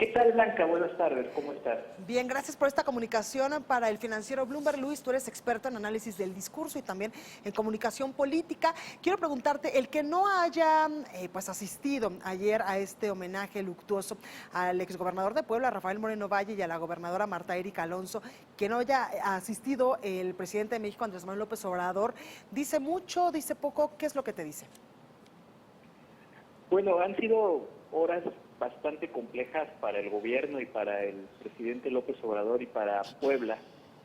¿Qué tal, Blanca? Buenas tardes, ¿cómo estás? Bien, gracias por esta comunicación para el financiero Bloomberg. Luis, tú eres experto en análisis del discurso y también en comunicación política. Quiero preguntarte, el que no haya pues asistido ayer a este homenaje luctuoso al exgobernador de Puebla, Rafael Moreno Valle, y a la gobernadora Marta Erika Alonso, que no haya asistido el presidente de México, Andrés Manuel López Obrador, ¿dice mucho, dice poco? ¿Qué es lo que te dice? Bueno, han sido horas bastante complejas para el gobierno y para el presidente López Obrador y para Puebla.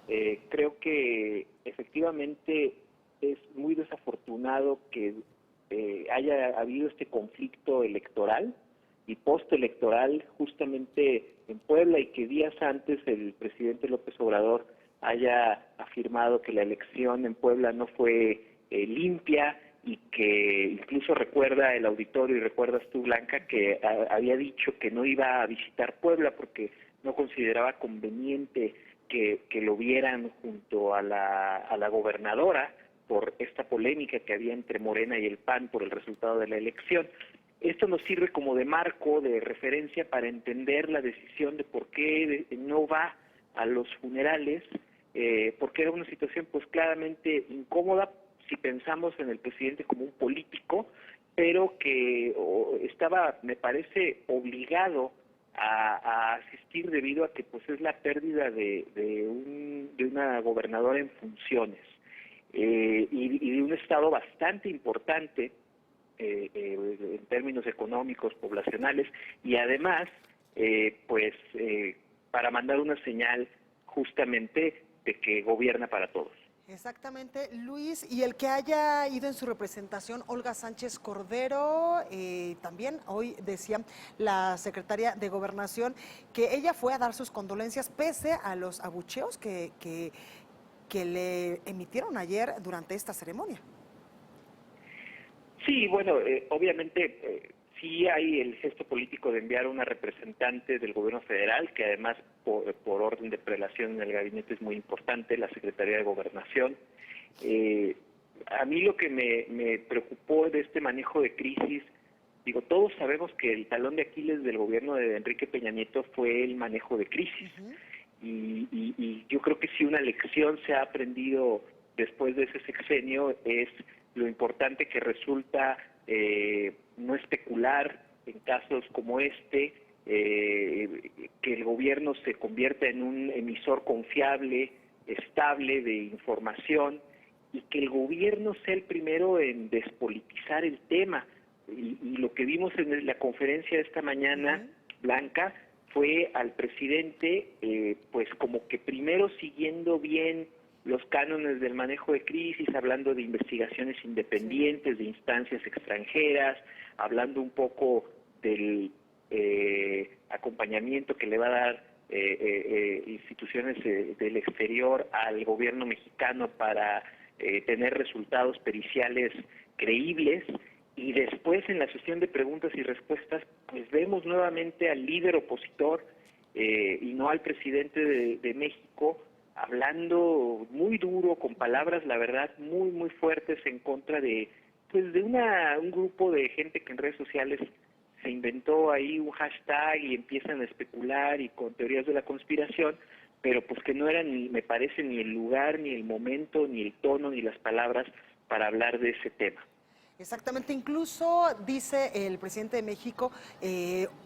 Creo que efectivamente es muy desafortunado que haya habido este conflicto electoral y postelectoral justamente en Puebla, y que días antes el presidente López Obrador haya afirmado que la elección en Puebla no fue limpia, y que incluso recuerda el auditorio y recuerdas tú, Blanca, que había dicho que no iba a visitar Puebla porque no consideraba conveniente que lo vieran junto a la gobernadora por esta polémica que había entre Morena y el PAN por el resultado de la elección. Esto nos sirve como de marco, de referencia para entender la decisión de por qué no va a los funerales, porque era una situación pues claramente incómoda si pensamos en el presidente como un político, pero que estaba, me parece, obligado a asistir debido a que pues es la pérdida de una gobernadora en funciones, y de un estado bastante importante en términos económicos, poblacionales, y además para mandar una señal justamente de que gobierna para todos. Exactamente, Luis, y el que haya ido en su representación, Olga Sánchez Cordero, también hoy decía la secretaria de Gobernación que ella fue a dar sus condolencias pese a los abucheos que le emitieron ayer durante esta ceremonia. Sí, bueno, obviamente sí hay el gesto político de enviar una representante del gobierno federal, que además por orden de prelación en el gabinete es muy importante, la Secretaría de Gobernación. A mí lo que me preocupó de este manejo de crisis, digo, todos sabemos que el talón de Aquiles del gobierno de Enrique Peña Nieto fue el manejo de crisis. Y yo creo que si una lección se ha aprendido después de ese sexenio es lo importante que resulta no especular en casos como este, que el gobierno se convierta en un emisor confiable, estable de información, y que el gobierno sea el primero en despolitizar el tema. Y lo que vimos en la conferencia de esta mañana, Blanca, fue al presidente pues como que primero siguiendo bien los cánones del manejo de crisis, hablando de investigaciones independientes, de instancias extranjeras, hablando un poco del acompañamiento que le va a dar instituciones del exterior al gobierno mexicano para tener resultados periciales creíbles. Y después, en la sesión de preguntas y respuestas, pues vemos nuevamente al líder opositor y no al presidente de México, hablando muy duro, con palabras, la verdad, muy, muy fuertes en contra de un grupo de gente que en redes sociales se inventó ahí un hashtag y empiezan a especular y con teorías de la conspiración, pero pues que no era ni, me parece, ni el lugar, ni el momento, ni el tono, ni las palabras para hablar de ese tema. Exactamente, incluso dice el presidente de México,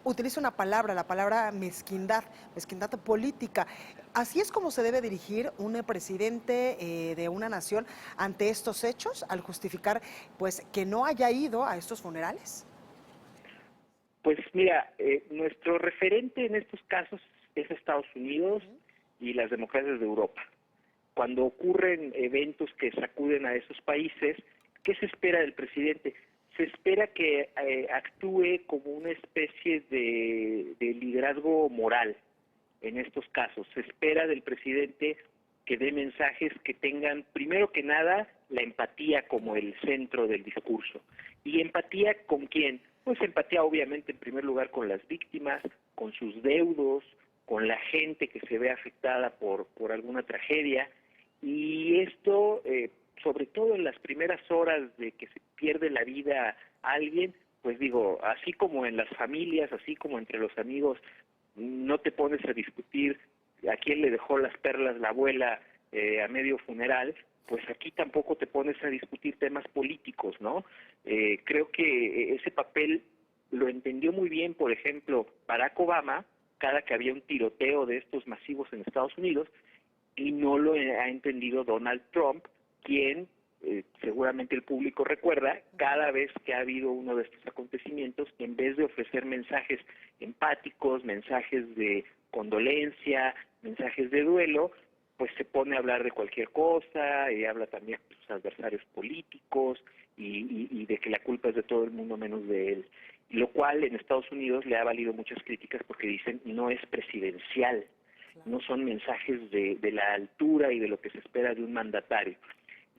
utiliza una palabra, la palabra mezquindad, mezquindad política. ¿Así es como se debe dirigir un presidente de una nación ante estos hechos, al justificar pues que no haya ido a estos funerales? Pues mira, nuestro referente en estos casos es Estados Unidos y las democracias de Europa. Cuando ocurren eventos que sacuden a esos países, ¿qué se espera del presidente? Se espera que actúe como una especie de liderazgo moral en estos casos. Se espera del presidente que dé mensajes que tengan, primero que nada, la empatía como el centro del discurso. ¿Y empatía con quién? Pues empatía obviamente en primer lugar con las víctimas, con sus deudos, con la gente que se ve afectada por alguna tragedia. Y esto, sobre todo en las primeras horas de que se pierde la vida alguien, pues digo, así como en las familias, así como entre los amigos, no te pones a discutir a quién le dejó las perlas la abuela a medio funeral, pues aquí tampoco te pones a discutir temas políticos, ¿no? Creo que ese papel lo entendió muy bien, por ejemplo, Barack Obama, cada que había un tiroteo de estos masivos en Estados Unidos, y no lo ha entendido Donald Trump, quien, seguramente el público recuerda, cada vez que ha habido uno de estos acontecimientos, en vez de ofrecer mensajes empáticos, mensajes de condolencia, mensajes de duelo, pues se pone a hablar de cualquier cosa, y habla también de sus adversarios políticos, y de que la culpa es de todo el mundo menos de él. Lo cual en Estados Unidos le ha valido muchas críticas porque dicen no es presidencial, no son mensajes de la altura y de lo que se espera de un mandatario.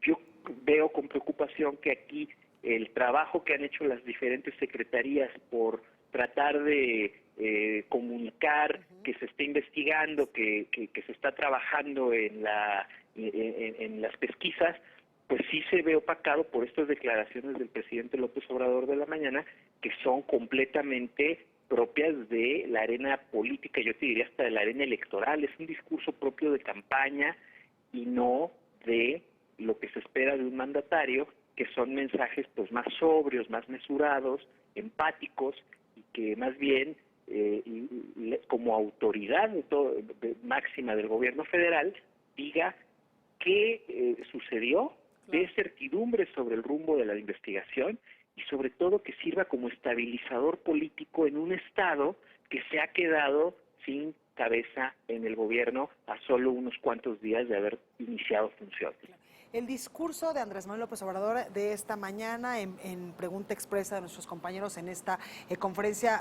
Yo veo con preocupación que aquí el trabajo que han hecho las diferentes secretarías por tratar de comunicar que se está investigando, que se está trabajando en las pesquisas, pues sí se ve opacado por estas declaraciones del presidente López Obrador de la mañana, que son completamente propias de la arena política, yo te diría hasta de la arena electoral. Es un discurso propio de campaña y no de lo que se espera de un mandatario, que son mensajes pues más sobrios, más mesurados, empáticos, y que más bien como autoridad máxima del gobierno federal diga qué sucedió, dé certidumbre sobre el rumbo de la investigación y sobre todo que sirva como estabilizador político en un estado que se ha quedado sin cabeza en el gobierno a solo unos cuantos días de haber iniciado funciones. El discurso de Andrés Manuel López Obrador de esta mañana en pregunta expresa de nuestros compañeros en esta conferencia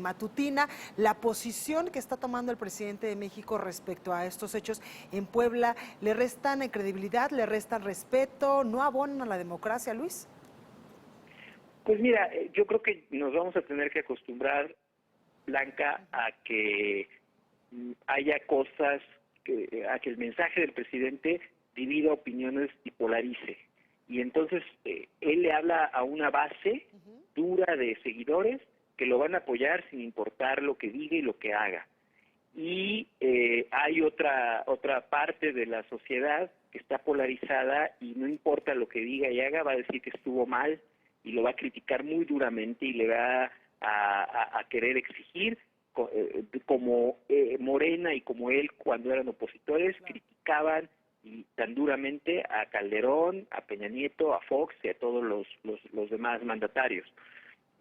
matutina, la posición que está tomando el presidente de México respecto a estos hechos en Puebla, ¿le restan credibilidad, le restan respeto, no abonan a la democracia, Luis? Pues mira, yo creo que nos vamos a tener que acostumbrar, Blanca, a que haya cosas, a que el mensaje del presidente divida opiniones y polarice. Y entonces él le habla a una base dura de seguidores que lo van a apoyar sin importar lo que diga y lo que haga. Y hay otra parte de la sociedad que está polarizada y no importa lo que diga y haga, va a decir que estuvo mal y lo va a criticar muy duramente y le va a querer exigir, como Morena y como él cuando eran opositores criticaban y tan duramente a Calderón, a Peña Nieto, a Fox y a todos los demás mandatarios.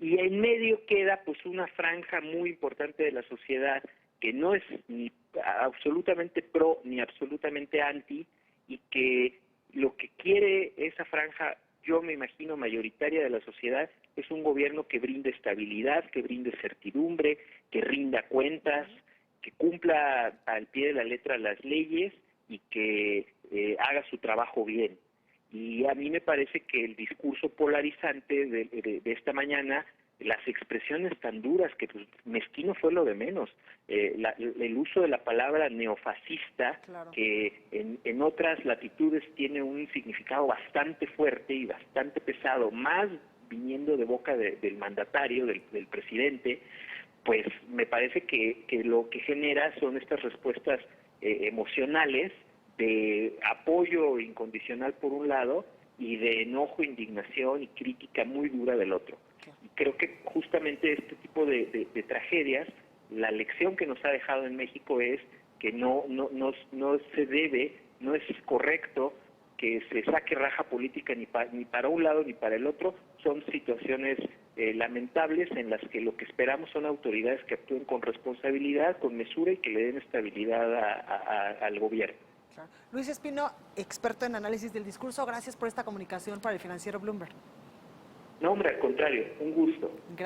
Y en medio queda pues una franja muy importante de la sociedad que no es ni absolutamente pro ni absolutamente anti, y que lo que quiere esa franja, yo me imagino mayoritaria de la sociedad, es un gobierno que brinde estabilidad, que brinde certidumbre, que rinda cuentas, que cumpla al pie de la letra las leyes y que haga su trabajo bien. Y a mí me parece que el discurso polarizante de esta mañana, las expresiones tan duras, que pues, mezquino fue lo de menos, el uso de la palabra neofascista, claro, que en otras latitudes tiene un significado bastante fuerte y bastante pesado, más viniendo de boca del mandatario, del presidente, pues me parece que lo que genera son estas respuestas emocionales de apoyo incondicional por un lado y de enojo, indignación y crítica muy dura del otro. Y creo que justamente este tipo de tragedias, la lección que nos ha dejado en México es que no se debe, no es correcto que se saque raja política ni para un lado ni para el otro. Son situaciones lamentables en las que lo que esperamos son autoridades que actúen con responsabilidad, con mesura y que le den estabilidad al gobierno. Claro. Luis Espino, experto en análisis del discurso, gracias por esta comunicación para el financiero Bloomberg. No, hombre, al contrario, un gusto. Gracias.